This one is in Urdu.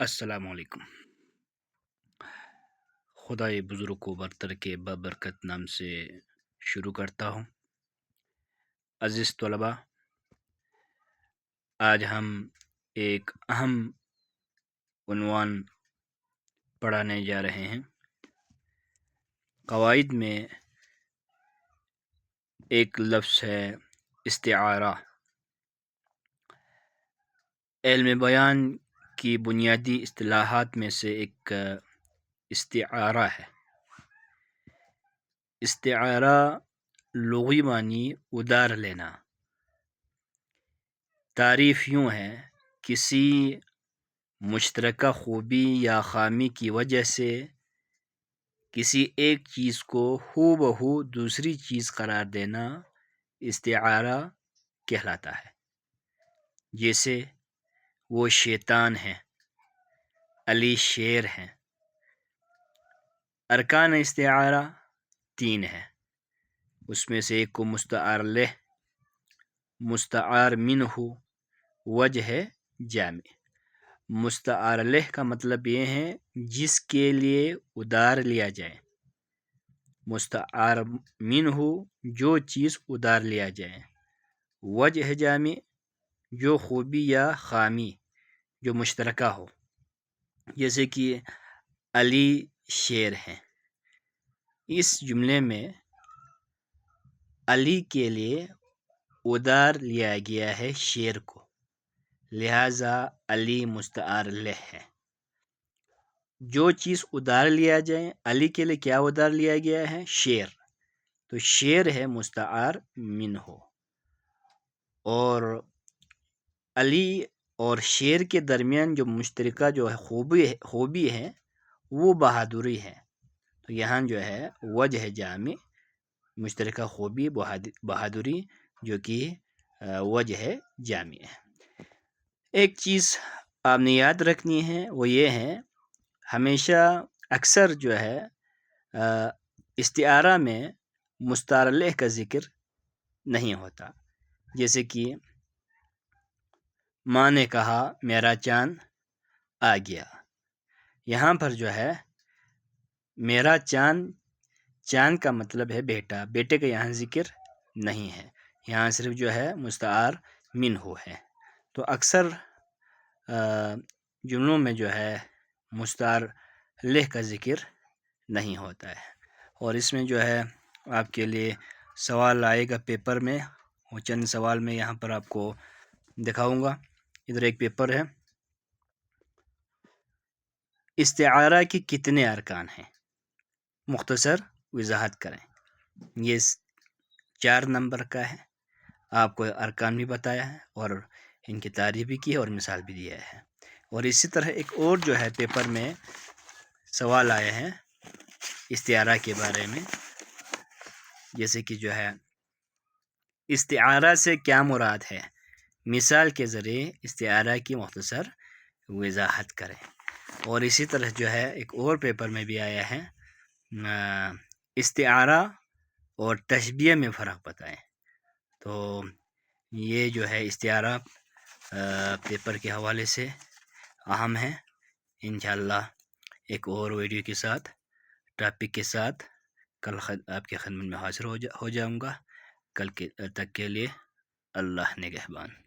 السلام علیکم۔ خدائے بزرگ کو برتر کے بابرکت نام سے شروع کرتا ہوں۔ عزیز طلباء، آج ہم ایک اہم عنوان پڑھانے جا رہے ہیں۔ قواعد میں ایک لفظ ہے استعارہ۔ علم بیان کی بنیادی اصطلاحات میں سے ایک استعارہ ہے۔ استعارہ لغوی معنی ادار لینا۔ تعریف یوں ہے: کسی مشترکہ خوبی یا خامی کی وجہ سے کسی ایک چیز کو ہو بہو دوسری چیز قرار دینا استعارہ کہلاتا ہے۔ جیسے وہ شیطان ہے، علی شیر ہے۔ ارکان استعارہ 3 ہیں۔ اس میں سے ایک کو مستعار لہ، مستعار منہ، وجہ جامع۔ مستعار لہ کا مطلب یہ ہے جس کے لیے ادار لیا جائے۔ مستعار منہ جو چیز ادار لیا جائے۔ وجہ جامع جو خوبی یا خامی جو مشترکہ ہو، جیسے کہ علی شیر ہے۔ اس جملے میں علی کے لیے ادار لیا گیا ہے شیر کو، لہذا علی مستعار لہ ہے۔ جو چیز ادار لیا جائے، علی کے لیے کیا ادار لیا گیا ہے؟ شیر، تو شیر ہے مستعار منہ۔ اور علی اور شیر کے درمیان جو مشترکہ جو ہے خوبی ہے وہ بہادری ہے، تو یہاں جو ہے وجہ جامع مشترکہ خوبی بہادری جو کہ وجہ جامع ہے۔ ایک چیز آپ نے یاد رکھنی ہے، وہ یہ ہے ہمیشہ اکثر جو ہے استعارہ میں مستعار لہ کا ذکر نہیں ہوتا۔ جیسے کہ ماں نے کہا میرا چاند آ گیا، یہاں پر جو ہے میرا چاند، چاند کا مطلب ہے بیٹا، بیٹے کا یہاں ذکر نہیں ہے، یہاں صرف جو ہے مستعار منہ ہے۔ تو اکثر جملوں میں جو ہے مستعار لہ کا ذکر نہیں ہوتا ہے۔ اور اس میں جو ہے آپ کے لیے سوال آئے گا پیپر میں، وہ چند سوال میں یہاں پر آپ کو دکھاؤں گا۔ ادھر ایک پیپر ہے، استعارہ کے کتنے ارکان ہیں؟ مختصر وضاحت کریں۔ یہ 4 نمبر کا ہے، آپ کو ارکان بھی بتایا ہے اور ان کی تعریف بھی کی ہے اور مثال بھی دیا ہے۔ اور اسی طرح ایک اور جو ہے پیپر میں سوال آئے ہیں استعارہ کے بارے میں، جیسے کہ جو ہے استعارہ سے کیا مراد ہے، مثال کے ذریعے استعارہ کی مختصر وضاحت کریں۔ اور اسی طرح جو ہے ایک اور پیپر میں بھی آیا ہے استعارہ اور تشبیہ میں فرق بتائیں۔ تو یہ جو ہے استعارہ پیپر کے حوالے سے اہم ہے۔ انشاءاللہ ایک اور ویڈیو کے ساتھ، ٹاپک کے ساتھ کل آپ کے خدمت میں حاضر ہو جاؤں گا۔ کل تک کے لیے اللہ نگہبان۔